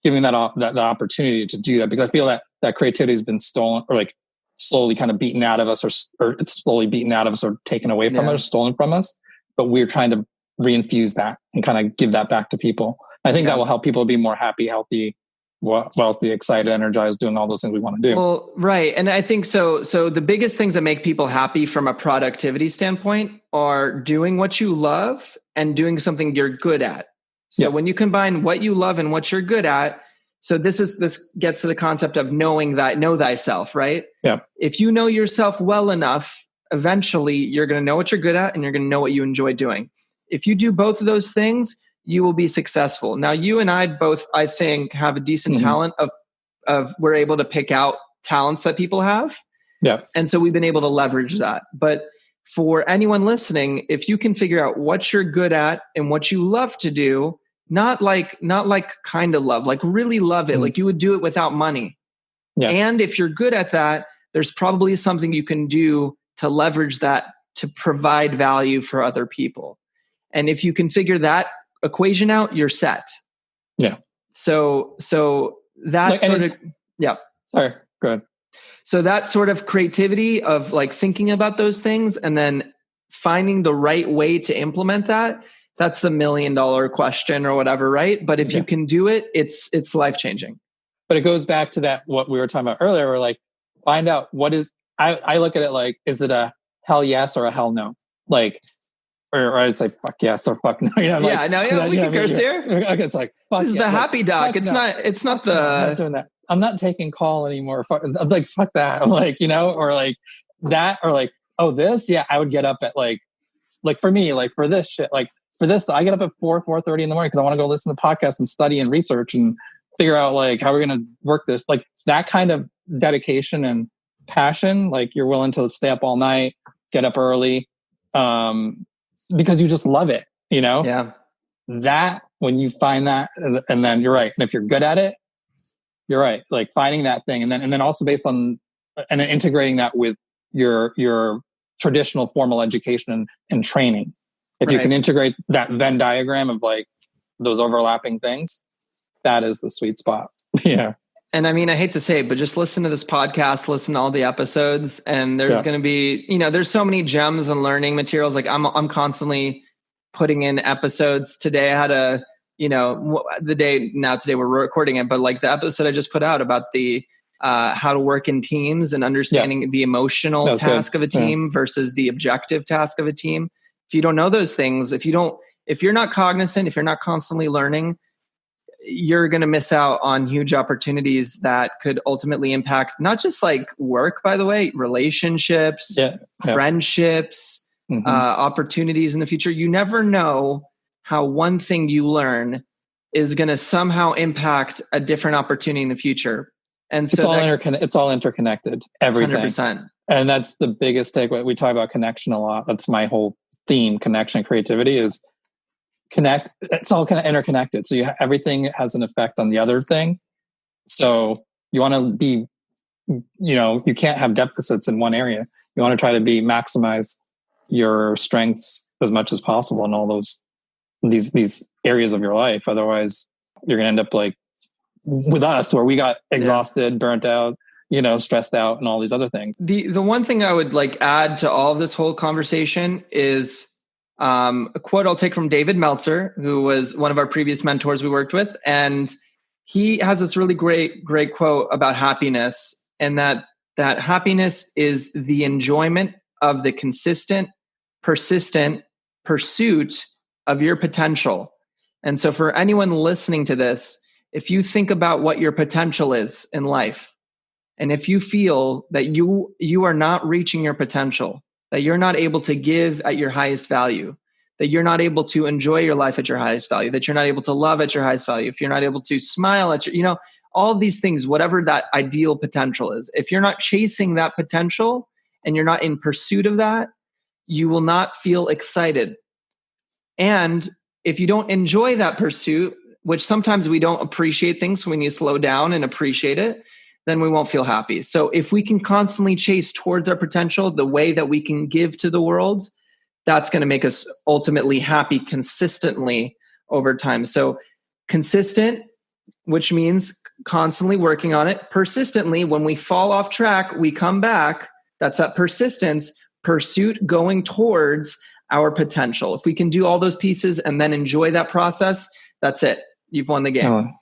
giving that opportunity to do that, because I feel that creativity has been stolen or like slowly kind of beaten out of us, or it's slowly beaten out of us or taken away from us, stolen from us. But we're trying to reinfuse that and kind of give that back to people. I think that will help people be more happy, healthy, wealthy, excited, energized, doing all those things we want to do. Well, right. And I think so the biggest things that make people happy from a productivity standpoint are doing what you love and doing something you're good at. So when you combine what you love and what you're good at, so this gets to the concept of know thyself, right? Yeah. If you know yourself well enough, eventually you're going to know what you're good at and you're going to know what you enjoy doing. If you do both of those things, you will be successful. Now, you and I both, I think, have a decent talent of we're able to pick out talents that people have. Yeah. And so we've been able to leverage that. But for anyone listening, if you can figure out what you're good at and what you love to do, not like kind of love, like really love it, like you would do it without money. Yeah. And if you're good at that, there's probably something you can do to leverage that to provide value for other people. And if you can figure that equation out, you're set. Yeah. So that Sorry, go ahead. So that sort of creativity of like thinking about those things and then finding the right way to implement that, that's the $1 million question or whatever, right? But if you can do it, it's life-changing. But it goes back to that, what we were talking about earlier, where like, find out what is, I look at it like, is it a hell yes or a hell no? Like, or I'd say fuck yes or fuck no. You know, we can curse here. It's like, fuck this is the happy doc. It's not the... I'm not doing that. I'm not taking call anymore. I'm like, fuck that. I'm like, you know, or like that, or like, oh, this, I would get up at like for me, like for this shit, like for this, I get up at 4:30 in the morning because I want to go listen to podcasts and study and research and figure out like how we're going to work this, like that kind of dedication and passion. Like you're willing to stay up all night, get up early, because you just love it, you know? Yeah. That, when you find that, and then you're right. And if you're good at it, you're right. Like finding that thing. And then also based on, and then integrating that with your traditional formal education and training. If you can integrate that Venn diagram of like those overlapping things, that is the sweet spot. Yeah. And I mean, I hate to say it, but just listen to this podcast, listen to all the episodes, and there's going to be, there's so many gems and learning materials. Like I'm constantly putting in episodes. Today I had today we're recording it, but like the episode I just put out about the how to work in teams and understanding the emotional task of a team versus the objective task of a team. If you don't know those things, if you're not cognizant, if you're not constantly learning, you're going to miss out on huge opportunities that could ultimately impact not just like work, by the way, relationships, friendships, opportunities in the future. You never know how one thing you learn is going to somehow impact a different opportunity in the future. And so it's all interconnected, everything. 100%. And that's the biggest takeaway. We talk about connection a lot. That's my whole theme. Connection, creativity is connect. It's all kind of interconnected. So everything has an effect on the other thing. So you want to be, you can't have deficits in one area. You want to try to maximize your strengths as much as possible in all these areas of your life. Otherwise you're going to end up like with us, where we got exhausted, burnt out, stressed out and all these other things. The one thing I would like add to all of this whole conversation is a quote I'll take from David Meltzer, who was one of our previous mentors we worked with. And he has this really great quote about happiness, and that happiness is the enjoyment of the consistent, persistent pursuit of your potential. And so for anyone listening to this, if you think about what your potential is in life, and if you feel that you are not reaching your potential, that you're not able to give at your highest value, that you're not able to enjoy your life at your highest value, that you're not able to love at your highest value, if you're not able to smile at your, all of these things, whatever that ideal potential is, if you're not chasing that potential and you're not in pursuit of that, you will not feel excited. And if you don't enjoy that pursuit, which sometimes we don't appreciate things, so we need to slow down and appreciate it. then we won't feel happy. So if we can constantly chase towards our potential, the way that we can give to the world, that's going to make us ultimately happy consistently over time. So consistent, which means constantly working on it. Persistently, when we fall off track, we come back. That's that persistence, pursuit, going towards our potential. If we can do all those pieces and then enjoy that process, that's it. You've won the game.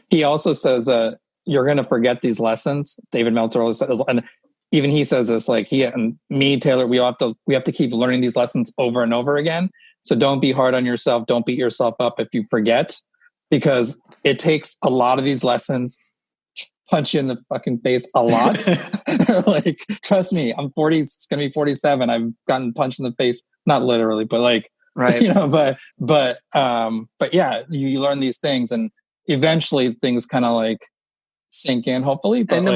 He also says that you're going to forget these lessons. David Meltzer always says, and even he says this, like he and me, Taylor, we have to keep learning these lessons over and over again. So don't be hard on yourself. Don't beat yourself up if you forget, because it takes a lot of these lessons to punch you in the fucking face a lot. Like, trust me, I'm 40, it's going to be 47. I've gotten punched in the face, not literally, but like, right. You know, but yeah, you learn these things and eventually things kind of like sink in, hopefully. But and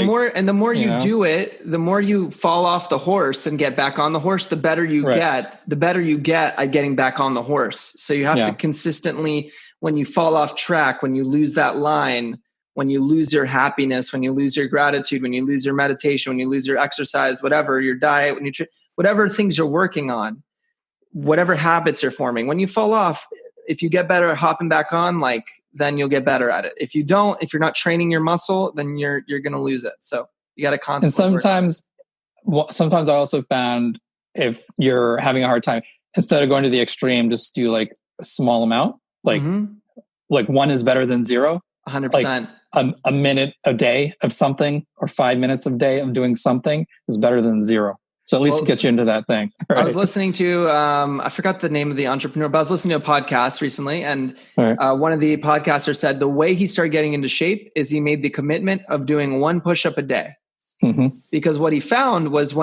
the more you do it, the more you fall off the horse and get back on the horse, the better you get at getting back on the horse. So you have to consistently, when you fall off track, when you lose that line, when you lose your happiness, when you lose your gratitude, when you lose your meditation, when you lose your exercise, whatever, your diet, whatever things you're working on, whatever habits you're forming, when you fall off, if you get better at hopping back on, like, then you'll get better at it. If you don't, if you're not training your muscle, then you're going to lose it. So you got to constantly. And sometimes I also found if you're having a hard time, instead of going to the extreme, just do like a small amount, like like 1 is better than 0. 100%. Like a minute a day of something or 5 minutes a day of doing something is better than 0. So at least get you into that thing. Right? I was listening to, I forgot the name of the entrepreneur, but I was listening to a podcast recently. And one of the podcasters said the way he started getting into shape is he made the commitment of doing 1 push-up a day. Because what he found was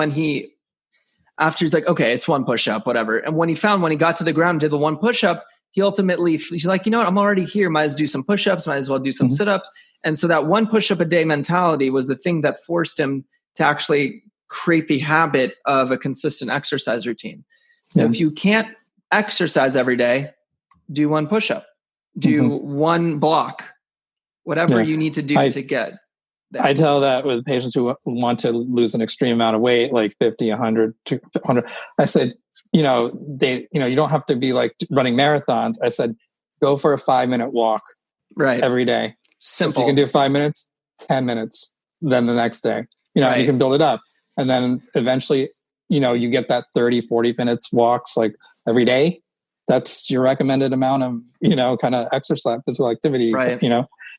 after he's like, okay, it's 1 push-up, whatever. And when he got to the ground and did the 1 push-up, he's like, you know what? I'm already here. Might as well do some push-ups. Might as well do some sit-ups. And so that 1 push-up a day mentality was the thing that forced him to actually create the habit of a consistent exercise routine. So if you can't exercise every day, do 1 push-up, do 1 block, whatever you need to do to get there. I tell that with patients who want to lose an extreme amount of weight, like 50, 100, 200. I said, you don't have to be like running marathons. I said, go for a 5-minute walk every day. Simple. If you can do 5 minutes, 10 minutes, then the next day, you can build it up. And then eventually, you get that 30, 40 minutes walks like every day. That's your recommended amount of, kind of exercise, physical activity,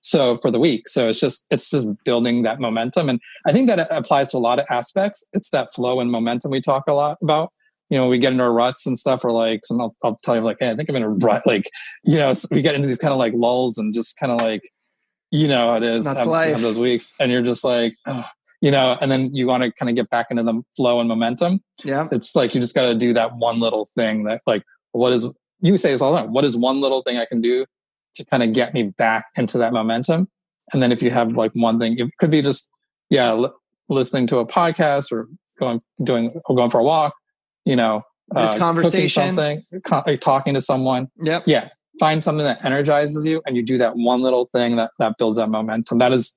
so for the week. So it's just building that momentum. And I think that applies to a lot of aspects. It's that flow and momentum we talk a lot about. We get into our ruts and stuff, or like, I'll tell you like, hey, I think I'm in a rut. Like, we get into these kind of like lulls and just kind of like, it is. That's life. Have those weeks and you're just like, and then you want to kind of get back into the flow and momentum. Yeah. It's like, you just got to do that one little thing that like, you say this all the time, what is one little thing I can do to kind of get me back into that momentum? And then if you have like one thing, it could be just, listening to a podcast or going for a walk, this conversation, talking to someone. Yep. Yeah. Find something that energizes you and you do that one little thing that builds that momentum. That has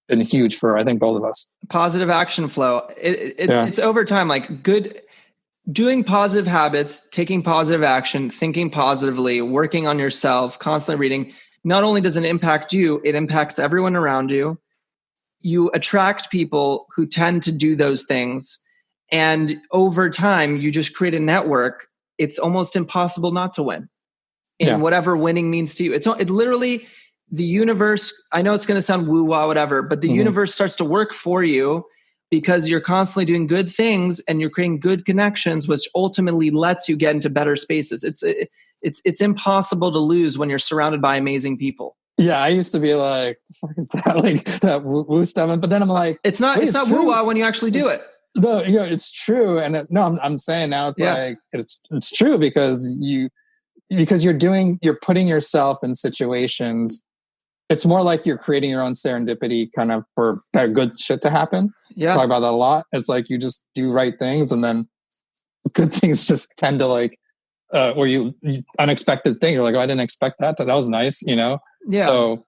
been huge for, I think, both of us. Positive action flow. It's over time, like doing positive habits, taking positive action, thinking positively, working on yourself, constantly reading. Not only does it impact you, it impacts everyone around you. You attract people who tend to do those things. And over time, you just create a network. It's almost impossible not to win in whatever winning means to you. It literally, the universe, I know it's going to sound woo-wah, whatever, but the universe starts to work for you because you're constantly doing good things and you're creating good connections, which ultimately lets you get into better spaces. It's impossible to lose when you're surrounded by amazing people. Yeah, I used to be like, the fuck is that? Like that woo stuff. But then I'm like, it's not woo-wah when you actually do it. No, it's true. And I'm saying now it's like, it's true because you're putting yourself in situations. It's more like you're creating your own serendipity kind of for good shit to happen. Yeah. Talk about that a lot. It's like you just do right things and then good things just tend to like, where you unexpected thing. You're like, oh, I didn't expect that. That was nice, Yeah. So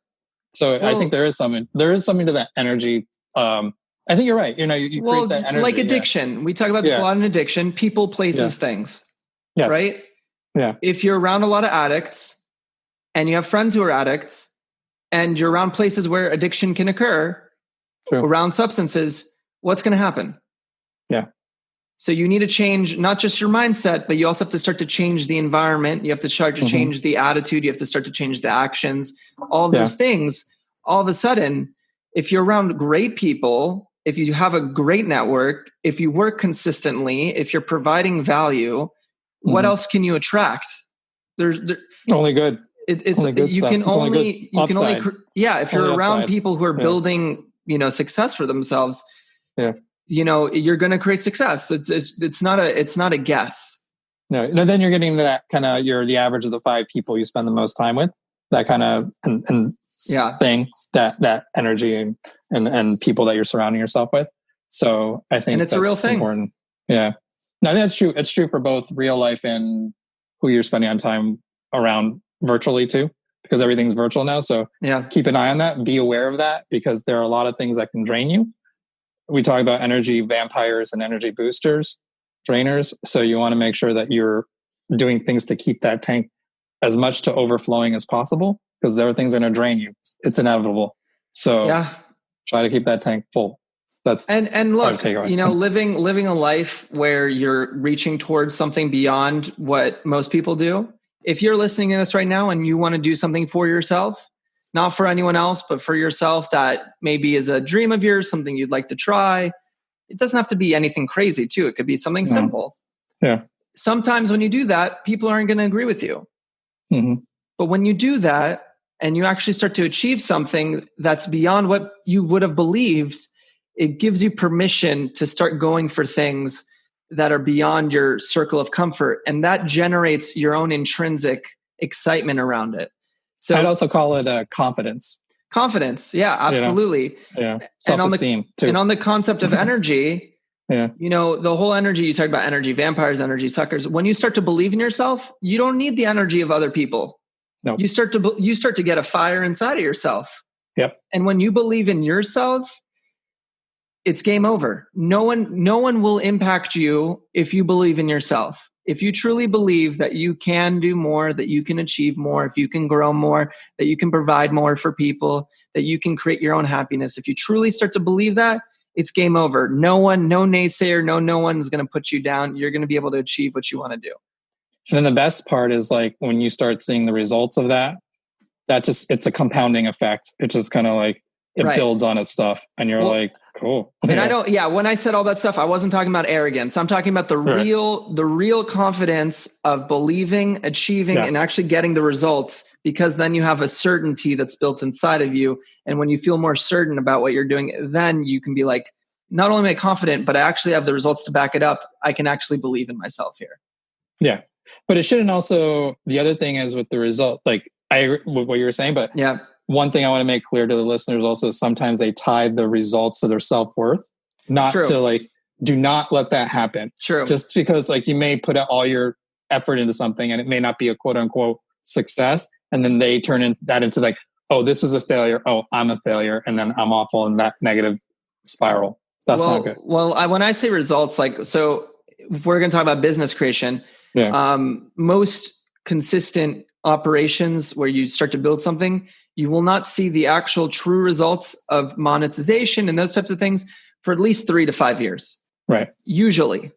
I think there is something to that energy I think you're right. You create that energy. Like addiction. We talk about this a lot in addiction, people, places, things. Yes. Right? Yeah. If you're around a lot of addicts and you have friends who are addicts and you're around places where addiction can occur, around substances, what's going to happen? Yeah. So you need to change not just your mindset, but you also have to start to change the environment. You have to start to change the attitude. You have to start to change the actions. All of those things, all of a sudden, if you're around great people, if you have a great network, if you work consistently, if you're providing value, what else can you attract? There's only good. It's only good you stuff. can It's only you can only if you're only around upside. people who are building success for themselves. Yeah. You're going to create success. It's not a guess. No, then you're getting to that kind of, you're the average of the 5 people you spend the most time with, that kind of thing, that energy and people that you're surrounding yourself with. So I think it's a real thing. Important. Yeah. No, that's true. It's true for both real life and who you're spending on time around virtually too, because everything's virtual now. So keep an eye on that. Be aware of that, because there are a lot of things that can drain you. We talk about energy vampires and energy boosters, drainers. So you want to make sure that you're doing things to keep that tank as much to overflowing as possible, because there are things that are going to drain you. It's inevitable. So try to keep that tank full. That's and look, living a life where you're reaching towards something beyond what most people do. If you're listening to this right now and you want to do something for yourself, not for anyone else, but for yourself, that maybe is a dream of yours, something you'd like to try. It doesn't have to be anything crazy too. It could be something simple. Yeah. Sometimes when you do that, people aren't going to agree with you. But when you do that and you actually start to achieve something that's beyond what you would have believed, it gives you permission to start going for things that are beyond your circle of comfort. And that generates your own intrinsic excitement around it. So I'd also call it confidence. Confidence. Yeah, absolutely. Yeah. Self-esteem too. And on the concept of energy, the whole energy, you talk about energy vampires, energy suckers. When you start to believe in yourself, you don't need the energy of other people. No. You start to get a fire inside of yourself. Yep. And when you believe in yourself, it's game over. No one will impact you if you believe in yourself. If you truly believe that you can do more, that you can achieve more, if you can grow more, that you can provide more for people, that you can create your own happiness. If you truly start to believe that, it's game over. No naysayer, no one's going to put you down. You're going to be able to achieve what you want to do. And then the best part is like when you start seeing the results of that it's a compounding effect. It just kind of like, it builds on its stuff and you're like, cool. And when I said all that stuff, I wasn't talking about arrogance. I'm talking about the real confidence of believing, achieving, and actually getting the results, because then you have a certainty that's built inside of you. And when you feel more certain about what you're doing, then you can be like, not only am I confident, but I actually have the results to back it up. I can actually believe in myself here. Yeah. But it shouldn't also, the other thing is with the result, like I agree with what you were saying, but one thing I want to make clear to the listeners also, sometimes they tie the results to their self-worth, not to like, do not let that happen. True. Just because like you may put out all your effort into something and it may not be a quote unquote success. And then they turn that into like, oh, this was a failure. Oh, I'm a failure. And then I'm awful in that negative spiral. That's not good. Well, when I say results, like, so if we're going to talk about business creation, most consistent operations where you start to build something, you will not see the actual true results of monetization and those types of things for at least 3 to 5 years. Right. Usually.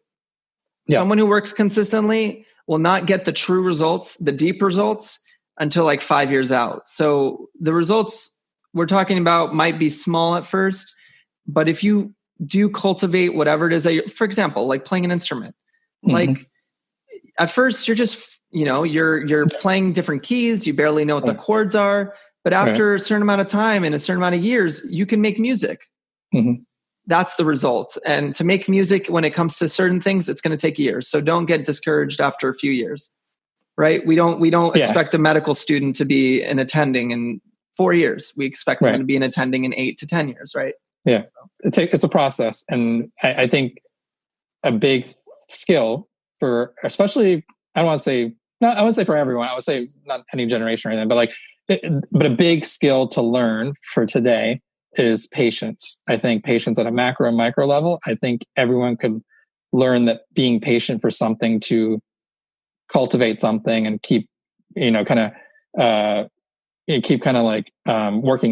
Someone who works consistently will not get the true results, the deep results, until like 5 years out. So the results we're talking about might be small at first, but if you do cultivate whatever it is that for example, like playing an instrument, like at first you're just, you're playing different keys. You barely know what the chords are, but after a certain amount of time and a certain amount of years, you can make music. That's the result. And to make music, when it comes to certain things, it's going to take years. So don't get discouraged after a few years, right? We don't expect a medical student to be an attending in 4 years. We expect them to be an attending in 8 to 10 years, right? Yeah. It's a process. And I think a big skill for, especially, I wouldn't say for everyone, I would say not any generation or anything, but like, but a big skill to learn for today is patience. I think patience at a macro and micro level. I think everyone could learn that being patient for something to cultivate something and keep, working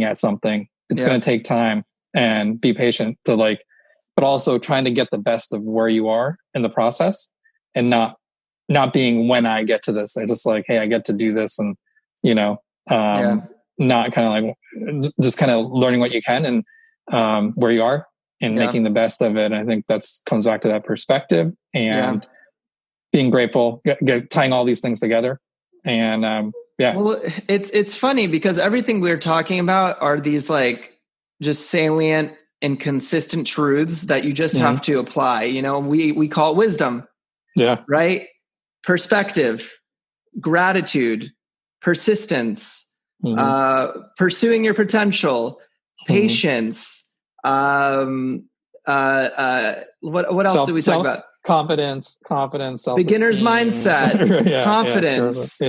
at something. It's going to take time, and be patient to but also trying to get the best of where you are in the process, and not being, when I get to this, they're just like, hey, I get to do this. And, not just kind of learning what you can and where you are and making the best of it. I think that's comes back to that perspective and being grateful, tying all these things together. And well, it's funny because everything we're talking about are these just salient and consistent truths that you just have to apply. We call it wisdom. Yeah. Right. Perspective, gratitude, persistence, pursuing your potential, patience. What else did we talk about? Confidence, beginner's mindset, confidence.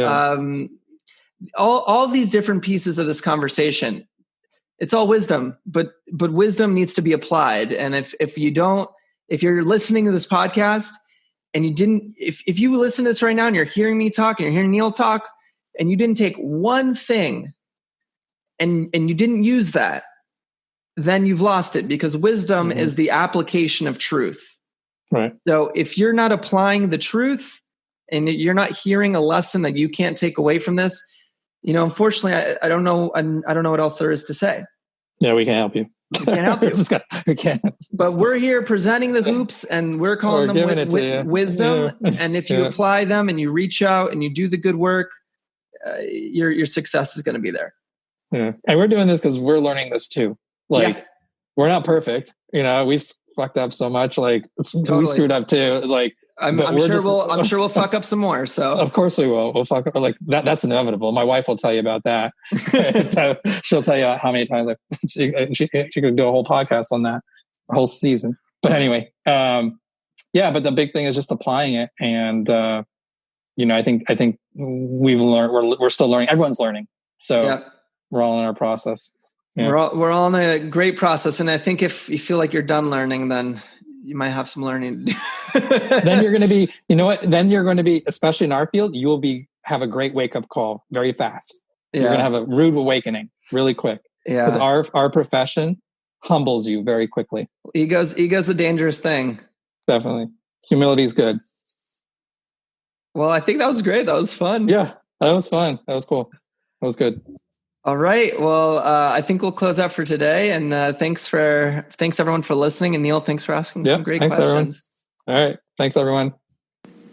All these different pieces of this conversation. It's all wisdom, but wisdom needs to be applied. And if you're listening to this podcast and if you listen to this right now and you're hearing me talk and you're hearing Neel talk and you didn't take one thing and you didn't use that, then you've lost it, because wisdom is the application of truth. Right. So if you're not applying the truth and you're not hearing a lesson that you can't take away from this, unfortunately, I don't know what else there is to say. Yeah, we can help you. We can't help you. We can't. But we're here presenting the hoops, and we're calling them wisdom. Yeah. And if you apply them and you reach out and you do the good work, your success is going to be there. Yeah. And we're doing this because we're learning this too. We're not perfect. We've fucked up so much. We screwed up too. I'm sure we'll fuck up some more. So of course we will. We'll fuck up that. That's inevitable. My wife will tell you about that. She'll tell you how many times she could do a whole podcast on that, a whole season. But anyway, but the big thing is just applying it. And, I think we've learned, we're still learning. Everyone's learning. So we're all in our process. Yeah. We're all in a great process. And I think if you feel like you're done learning, then you might have some learning to do. Then you're going to be, then you're going to be, especially in our field, you will have a great wake up call very fast. Yeah. You're going to have a rude awakening really quick. Yeah. Because our profession humbles you very quickly. Ego's a dangerous thing. Definitely. Humility is good. Well, I think that was great. That was fun. Yeah, that was fun. That was cool. That was good. All right. Well, I think we'll close out for today. And thanks everyone for listening. And Neel, thanks for asking some great questions. Everyone. All right. Thanks, everyone.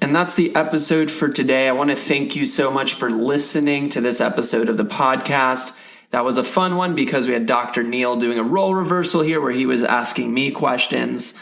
And that's the episode for today. I want to thank you so much for listening to this episode of the podcast. That was a fun one because we had Dr. Neel doing a role reversal here where he was asking me questions.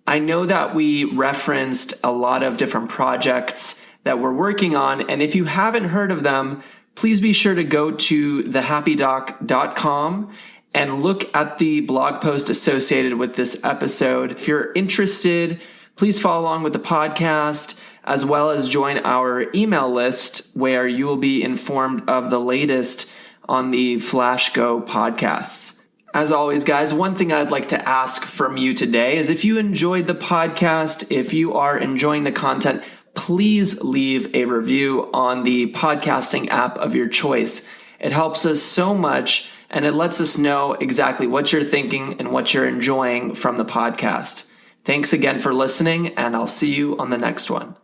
I know that we referenced a lot of different projects that we're working on. And if you haven't heard of them, please be sure to go to thehappydoc.com and look at the blog post associated with this episode. If you're interested, please follow along with the podcast, as well as join our email list where you will be informed of the latest on the Flash Go podcasts. As always, guys, one thing I'd like to ask from you today is if you enjoyed the podcast, if you are enjoying the content, please leave a review on the podcasting app of your choice. It helps us so much, and it lets us know exactly what you're thinking and what you're enjoying from the podcast. Thanks again for listening, and I'll see you on the next one.